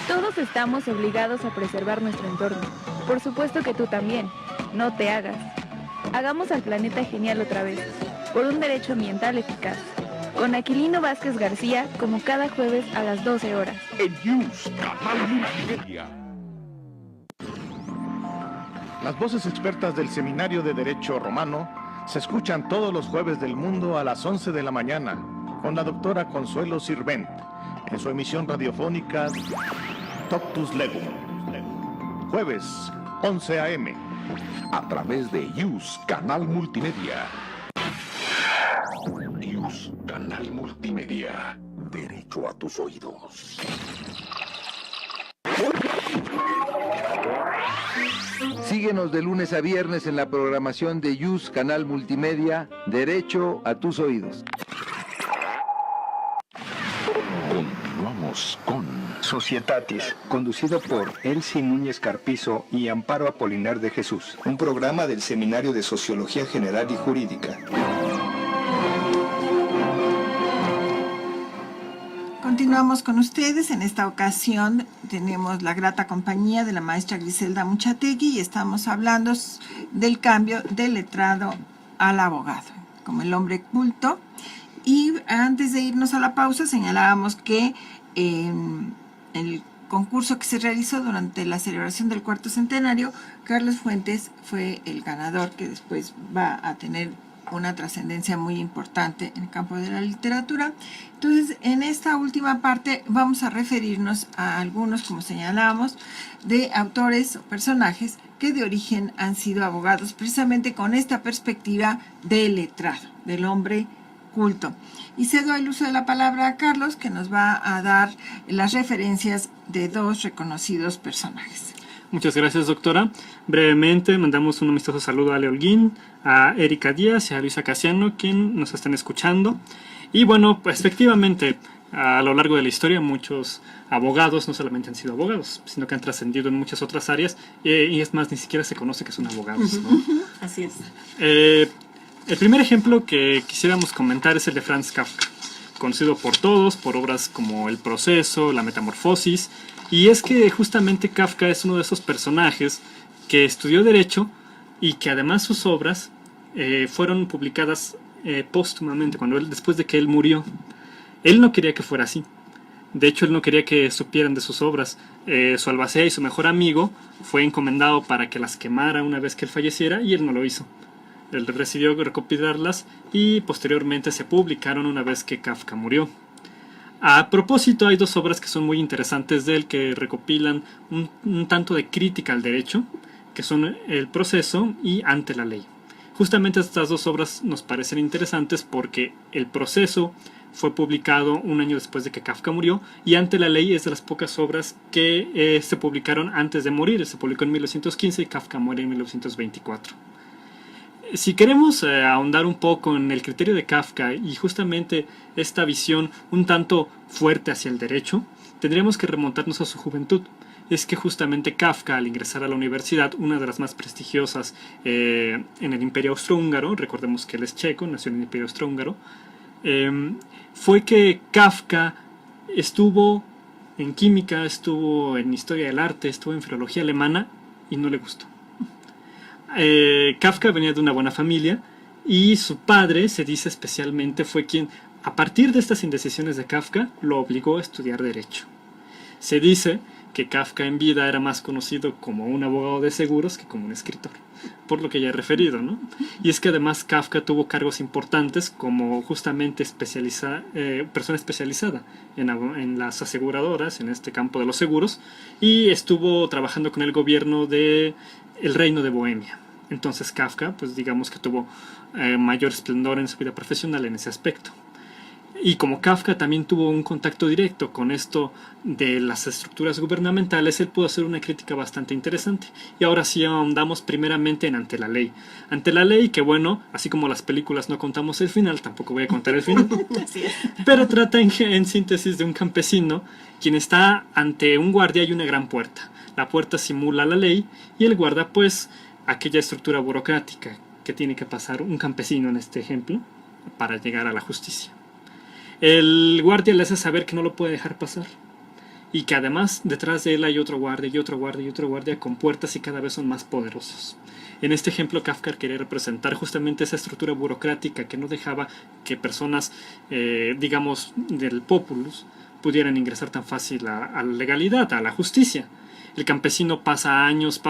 Todos estamos obligados a preservar nuestro entorno. Por supuesto que tú también. No te hagas. Hagamos al planeta genial otra vez, por un derecho ambiental eficaz. Con Aquilino Vázquez García, como cada jueves a las 12 horas. En YUS Canal Multimedia. Las voces expertas del Seminario de Derecho Romano se escuchan todos los jueves del mundo a las 11 de la mañana con la doctora Consuelo Sirvent en su emisión radiofónica Toctus Legum. Jueves, 11 a.m. A través de YUS Canal Multimedia. YUS Canal Multimedia. Derecho a tus oídos. Síguenos de lunes a viernes en la programación de YUS Canal Multimedia, Derecho a tus oídos. Continuamos con Societatis, conducido por Elsie Núñez Carpizo y Amparo Apolinar de Jesús, un programa del Seminario de Sociología General y Jurídica. Continuamos con ustedes. En esta ocasión tenemos la grata compañía de la maestra Griselda Muchategui y estamos hablando del cambio del letrado al abogado, como el hombre culto. Y antes de irnos a la pausa señalábamos que el concurso que se realizó durante la celebración del cuarto centenario, Carlos Fuentes fue el ganador, que después va a tener una trascendencia muy importante en el campo de la literatura. Entonces, en esta última parte vamos a referirnos a algunos, como señalábamos, de autores o personajes que de origen han sido abogados, precisamente con esta perspectiva del letrado, del hombre culto. Y cedo el uso de la palabra a Carlos, que nos va a dar las referencias de dos reconocidos personajes. Muchas gracias, doctora. Brevemente mandamos un amistoso saludo a Ale Holguín, a Erika Díaz y a Luisa Casiano, quien nos están escuchando. Y bueno, pues efectivamente, a lo largo de la historia muchos abogados no solamente han sido abogados, sino que han trascendido en muchas otras áreas, y es más, ni siquiera se conoce que son abogados, ¿no? Así es. El primer ejemplo que quisiéramos comentar es el de Franz Kafka, conocido por todos por obras como El Proceso, La Metamorfosis, y es que justamente Kafka es uno de esos personajes que estudió Derecho y que además sus obras fueron publicadas póstumamente, después de que él murió. Él no quería que fuera así. De hecho, él no quería que supieran de sus obras. Su albacea y su mejor amigo fue encomendado para que las quemara una vez que él falleciera, y él no lo hizo. Él decidió recopilarlas y posteriormente se publicaron una vez que Kafka murió. A propósito, hay dos obras que son muy interesantes de él, que recopilan un tanto de crítica al derecho, que son El Proceso y Ante la Ley. Justamente estas dos obras nos parecen interesantes porque El Proceso fue publicado un año después de que Kafka murió, y Ante la Ley es de las pocas obras que se publicaron antes de morir. Se publicó en 1915 y Kafka muere en 1924. Si queremos ahondar un poco en el criterio de Kafka y justamente esta visión un tanto fuerte hacia el derecho, tendríamos que remontarnos a su juventud. Es que justamente Kafka, al ingresar a la universidad, una de las más prestigiosas en el Imperio Austrohúngaro, recordemos que él es checo, nació en el Imperio Austrohúngaro, fue que Kafka estuvo en química, estuvo en historia del arte, estuvo en filología alemana y no le gustó. Kafka venía de una buena familia y su padre, se dice especialmente, fue quien, a partir de estas indecisiones de Kafka, lo obligó a estudiar Derecho. Se dice que Kafka en vida era más conocido como un abogado de seguros que como un escritor, por lo que ya he referido, ¿no? Y es que además Kafka tuvo cargos importantes como justamente persona especializada en las aseguradoras, en este campo de los seguros, y estuvo trabajando con el gobierno del Reino de Bohemia. Entonces Kafka, pues digamos que tuvo mayor esplendor en su vida profesional en ese aspecto. Y como Kafka también tuvo un contacto directo con esto de las estructuras gubernamentales, él pudo hacer una crítica bastante interesante. Y ahora sí ahondamos primeramente en Ante la Ley. Ante la Ley, que bueno, así como las películas no contamos el final, tampoco voy a contar el final. Así es. Pero trata en síntesis de un campesino quien está ante un guardia y una gran puerta. La puerta simula la ley y el guarda pues aquella estructura burocrática que tiene que pasar un campesino en este ejemplo para llegar a la justicia. El guardia le hace saber que no lo puede dejar pasar y que además detrás de él hay otro guardia y otro guardia y otro guardia con puertas y cada vez son más poderosos. En este ejemplo Kafka quería representar justamente esa estructura burocrática que no dejaba que personas, digamos, del populus pudieran ingresar tan fácil a la legalidad, a la justicia. El campesino pasa años,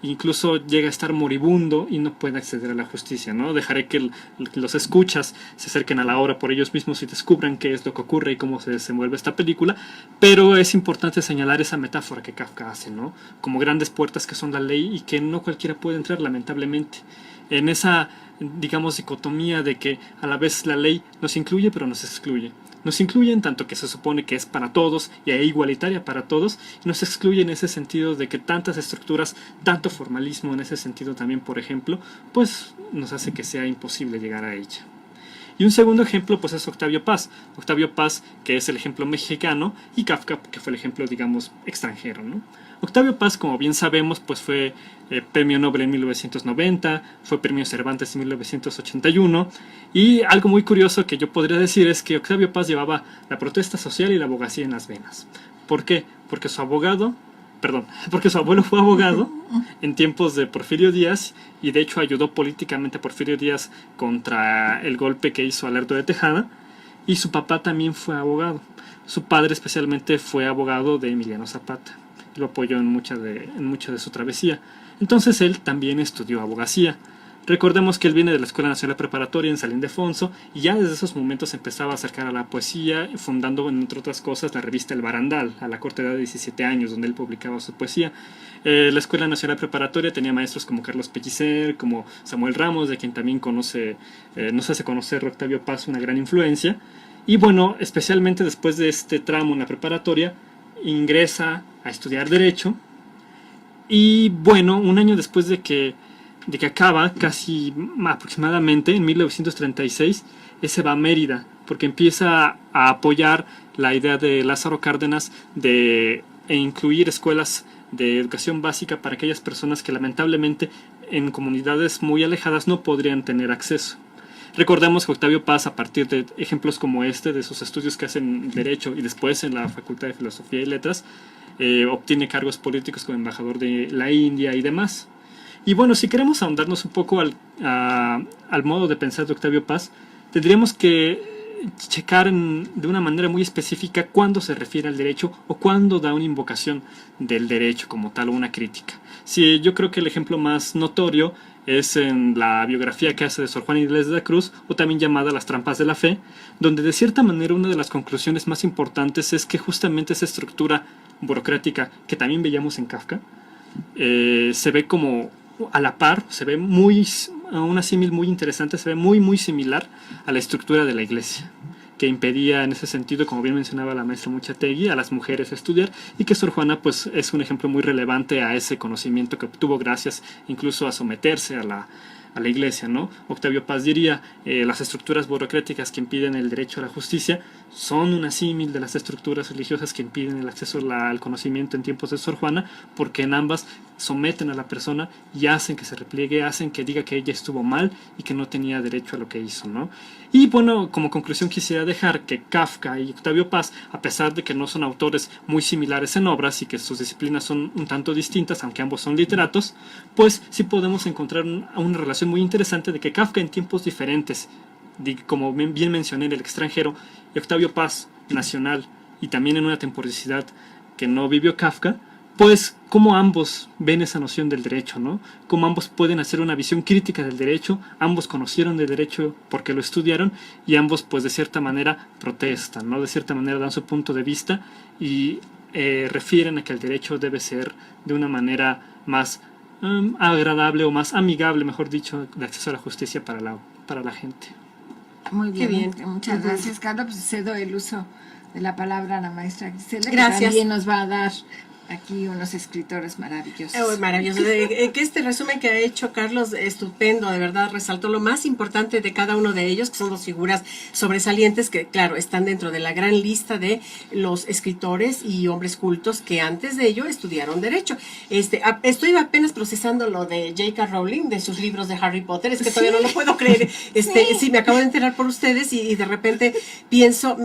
incluso llega a estar moribundo y no puede acceder a la justicia, ¿no? Dejaré que los escuchas se acerquen a la obra por ellos mismos y descubran qué es lo que ocurre y cómo se desenvuelve esta película, pero es importante señalar esa metáfora que Kafka hace, ¿no? Como grandes puertas que son la ley y que no cualquiera puede entrar, lamentablemente. En esa, digamos, dicotomía de que a la vez la ley nos incluye pero nos excluye. Nos incluye en tanto que se supone que es para todos y es igualitaria para todos, y nos excluye en ese sentido de que tantas estructuras, tanto formalismo en ese sentido también, por ejemplo, pues nos hace que sea imposible llegar a ella. Y un segundo ejemplo pues es Octavio Paz. Octavio Paz, que es el ejemplo mexicano, y Kafka, que fue el ejemplo, digamos, extranjero, ¿no? Octavio Paz, como bien sabemos, pues fue premio Nobel en 1990, fue premio Cervantes en 1981, y algo muy curioso que yo podría decir es que Octavio Paz llevaba la protesta social y la abogacía en las venas. ¿Por qué? Porque su abuelo fue abogado en tiempos de Porfirio Díaz y de hecho ayudó políticamente a Porfirio Díaz contra el golpe que hizo a Lerdo de Tejada, y su papá también fue abogado. Su padre especialmente fue abogado de Emiliano Zapata, lo apoyó en mucha de su travesía. Entonces él también estudió abogacía. Recordemos que él viene de la Escuela Nacional Preparatoria en San Ildefonso y ya desde esos momentos empezaba a acercar a la poesía, fundando entre otras cosas la revista El Barandal a la corta edad de 17 años, donde él publicaba su poesía. La Escuela Nacional Preparatoria tenía maestros como Carlos Pellicer, como Samuel Ramos, de quien también nos hace conocer Octavio Paz, una gran influencia. Y bueno, especialmente después de este tramo en la preparatoria, ingresa a estudiar Derecho. Y bueno, un año después de que acaba, casi aproximadamente en 1936, se va a Mérida, porque empieza a apoyar la idea de Lázaro Cárdenas de incluir escuelas de educación básica para aquellas personas que lamentablemente en comunidades muy alejadas no podrían tener acceso. Recordemos que Octavio Paz, a partir de ejemplos como este, de sus estudios que hace en Derecho y después en la Facultad de Filosofía y Letras, obtiene cargos políticos como embajador de la India y demás. Y bueno, si queremos ahondarnos un poco al modo de pensar de Octavio Paz, tendríamos que checar de una manera muy específica cuándo se refiere al derecho o cuándo da una invocación del derecho como tal o una crítica. Sí, yo creo que el ejemplo más notorio es en la biografía que hace de Sor Juana Inés de la Cruz, o también llamada Las trampas de la fe, donde de cierta manera una de las conclusiones más importantes es que justamente esa estructura burocrática que también veíamos en Kafka se ve como a la par, se ve una símil muy interesante, se ve muy similar a la estructura de la iglesia, que impedía en ese sentido, como bien mencionaba la maestra Muchategui, a las mujeres estudiar, y que Sor Juana pues es un ejemplo muy relevante a ese conocimiento que obtuvo gracias incluso a someterse a la iglesia, ¿no? Octavio Paz diría, las estructuras burocráticas que impiden el derecho a la justicia son una símil de las estructuras religiosas que impiden el acceso al conocimiento en tiempos de Sor Juana, porque en ambas someten a la persona y hacen que se repliegue, hacen que diga que ella estuvo mal y que no tenía derecho a lo que hizo, ¿no? Y bueno, como conclusión quisiera dejar que Kafka y Octavio Paz, a pesar de que no son autores muy similares en obras y que sus disciplinas son un tanto distintas, aunque ambos son literatos, pues sí podemos encontrar una relación muy interesante de que Kafka en tiempos diferentes, como bien mencioné, en el extranjero, y Octavio Paz, nacional, y también en una temporalidad que no vivió Kafka, pues cómo ambos ven esa noción del derecho, ¿no? Cómo ambos pueden hacer una visión crítica del derecho, ambos conocieron del derecho porque lo estudiaron y ambos pues de cierta manera protestan, ¿no? De cierta manera dan su punto de vista y refieren a que el derecho debe ser de una manera más agradable o más amigable, mejor dicho, de acceso a la justicia para la gente. Muy bien, Qué bien. muchas gracias, Carla. Pues cedo el uso de la palabra a la maestra Griselda, Gracias. que también nos va a dar aquí unos escritores maravillosos. Maravilloso. Que este resumen que ha hecho Carlos, estupendo, de verdad, resaltó lo más importante de cada uno de ellos, que son dos figuras sobresalientes que, claro, están dentro de la gran lista de los escritores y hombres cultos que antes de ello estudiaron Derecho. Estoy apenas procesando lo de J.K. Rowling, de sus libros de Harry Potter, es que todavía no lo puedo creer. Sí, me acabo de enterar por ustedes y de repente pienso...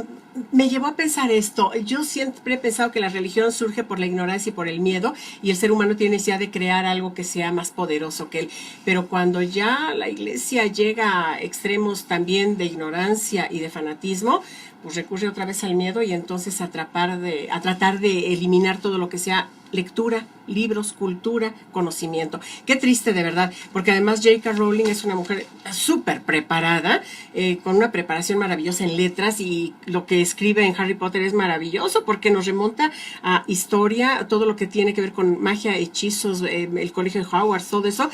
Me llevó a pensar esto. Yo siempre he pensado que la religión surge por la ignorancia y por el miedo, y el ser humano tiene necesidad de crear algo que sea más poderoso que él. Pero cuando ya la iglesia llega a extremos también de ignorancia y de fanatismo, pues recurre otra vez al miedo y entonces a tratar de eliminar todo lo que sea lectura, libros, cultura, conocimiento. Qué triste, de verdad, porque además J.K. Rowling es una mujer súper preparada, con una preparación maravillosa en letras, y lo que escribe en Harry Potter es maravilloso porque nos remonta a historia, a todo lo que tiene que ver con magia, hechizos, el colegio de Hogwarts, todo eso.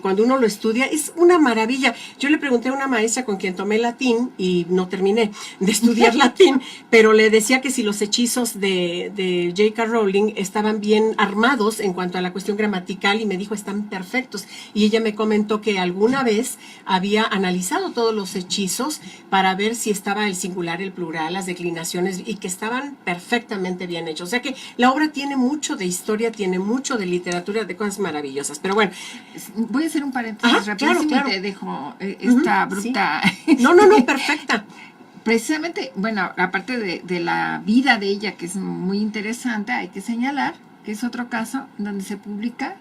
Cuando uno lo estudia es una maravilla. Yo le pregunté a una maestra con quien tomé latín y no terminé de estudiar latín, pero le decía que si los hechizos de J.K. Rowling estaban bien armados en cuanto a la cuestión gramatical, y me dijo están perfectos, y ella me comentó que alguna vez había analizado todos los hechizos para ver si estaba el singular, el plural, las declinaciones, y que estaban perfectamente bien hechos. O sea que la obra tiene mucho de historia, tiene mucho de literatura, de cosas maravillosas. Pero bueno, voy a hacer un paréntesis rápido, claro. te dejo esta bruta. Sí. No, perfecta. Precisamente, bueno, aparte de la vida de ella, que es muy interesante, hay que señalar que es otro caso donde se publica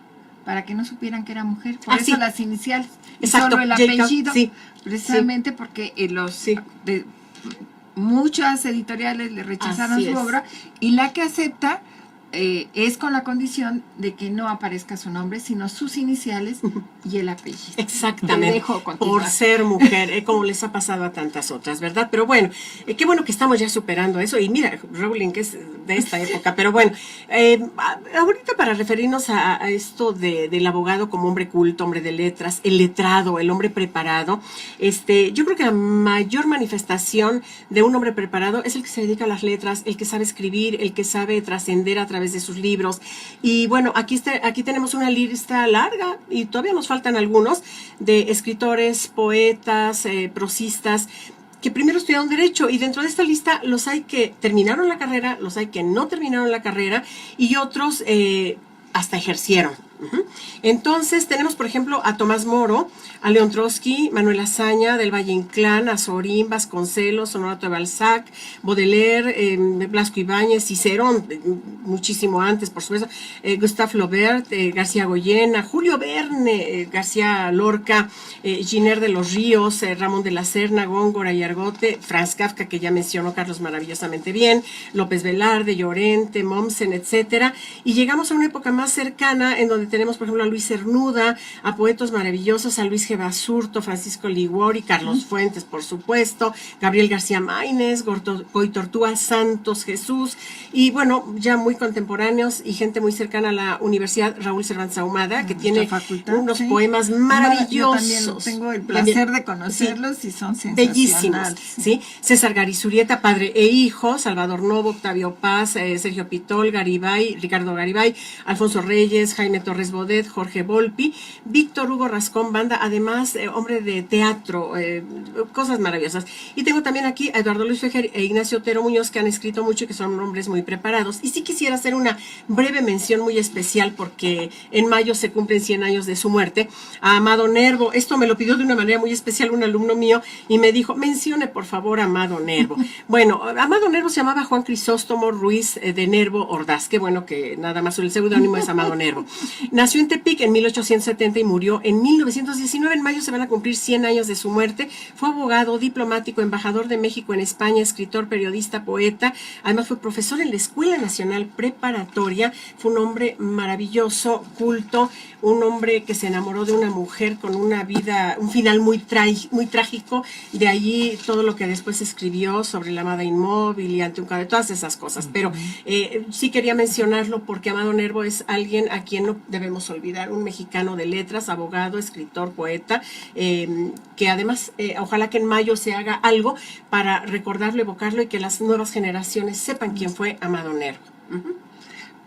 para que no supieran que era mujer, por eso las iniciales, y exacto, solo el apellido, sí, precisamente porque muchas editoriales le rechazaron su obra, y la que acepta es con la condición de que no aparezca su nombre, sino sus iniciales y el apellido. Exactamente, por ser mujer, como les ha pasado a tantas otras, ¿verdad? Pero bueno, qué bueno que estamos ya superando eso, y mira, Rowling, que es de esta época, pero bueno, ahorita para referirnos a esto del abogado como hombre culto, hombre de letras, el letrado, el hombre preparado, yo creo que la mayor manifestación de un hombre preparado es el que se dedica a las letras, el que sabe escribir, el que sabe trascender a través de sus libros. Y bueno, aquí tenemos una lista larga, y todavía nos faltan algunos, de escritores, poetas, prosistas, que primero estudiaron Derecho, y dentro de esta lista los hay que terminaron la carrera, los hay que no terminaron la carrera, y otros hasta ejercieron. Entonces tenemos, por ejemplo, a Tomás Moro, a León Trotsky, Manuel Azaña, del Valle Inclán, Azorín, Vasconcelos, Honorato de Balzac, Baudelaire, Blasco Ibáñez, Cicerón, muchísimo antes, por supuesto, Gustave Flaubert, García Goyena, Julio Verne, García Lorca, Giner de los Ríos, Ramón de la Serna, Góngora y Argote, Franz Kafka, que ya mencionó Carlos maravillosamente bien, López Velarde, Llorente, Mommsen, etcétera. Y llegamos a una época más cercana en donde tenemos, por ejemplo, a Luis Cernuda, a poetas maravillosos, a Luis G. Basurto, Francisco Liguori, Carlos Fuentes, por supuesto, Gabriel García Maínez, Goy Tortúa, Santos Jesús, y bueno, ya muy contemporáneos y gente muy cercana a la universidad, Raúl Cervantes Ahumada, que tiene unos poemas maravillosos. Yo también tengo el placer de conocerlos, y son sensacionales. Bellísimos, ¿sí? César Garizurieta, padre e hijo, Salvador Novo, Octavio Paz, Sergio Pitol, Garibay, Ricardo Garibay, Alfonso Reyes, Jaime Torres Torres Bodet, Jorge Volpi, Víctor Hugo Rascón Banda, además hombre de teatro, cosas maravillosas. Y tengo también aquí a Eduardo Luis Fejer e Ignacio Otero Muñoz, que han escrito mucho y que son hombres muy preparados. Y sí quisiera hacer una breve mención muy especial, porque en mayo se cumplen 100 años de su muerte, a Amado Nervo. Esto me lo pidió de una manera muy especial un alumno mío y me dijo, mencione por favor a Amado Nervo. Bueno, Amado Nervo se llamaba Juan Crisóstomo Ruiz de Nervo Ordaz, qué bueno que nada más el seudónimo es Amado Nervo. Nació en Tepic en 1870 y murió en 1919, en mayo se van a cumplir 100 años de su muerte. Fue abogado, diplomático, embajador de México en España, escritor, periodista, poeta, además fue profesor en la Escuela Nacional Preparatoria, fue un hombre maravilloso, culto, un hombre que se enamoró de una mujer con una vida, un final muy trágico, de allí todo lo que después escribió sobre la amada inmóvil y ante un cadáver, todas esas cosas, pero sí quería mencionarlo porque Amado Nervo es alguien a quien no debemos olvidar, un mexicano de letras, abogado, escritor, poeta, que además ojalá que en mayo se haga algo para recordarlo, evocarlo y que las nuevas generaciones sepan quién fue Amado Nervo.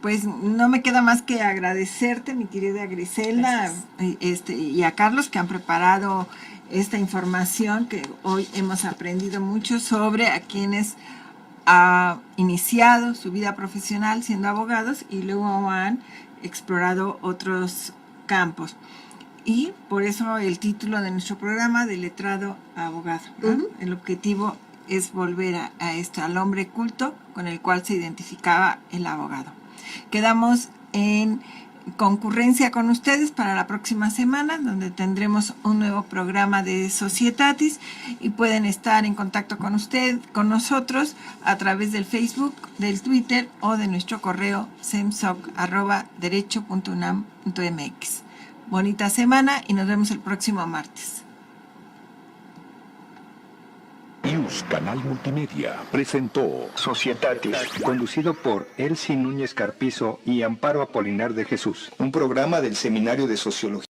Pues no me queda más que agradecerte, mi querida Griselda, y a Carlos, que han preparado esta información, que hoy hemos aprendido mucho sobre a quienes ha iniciado su vida profesional siendo abogados y luego han explorado otros campos. Y por eso el título de nuestro programa, de letrado a abogado, ¿no? El objetivo es volver a esto, al hombre culto con el cual se identificaba el abogado. Quedamos en concurrencia con ustedes para la próxima semana, donde tendremos un nuevo programa de Societatis, y pueden estar en contacto con nosotros a través del Facebook, del Twitter o de nuestro correo semsoc@derecho.unam.mx. Bonita semana y nos vemos el próximo martes. IUS Canal Multimedia presentó Societatis, conducido por Elsie Núñez Carpizo y Amparo Apolinar de Jesús, un programa del Seminario de Sociología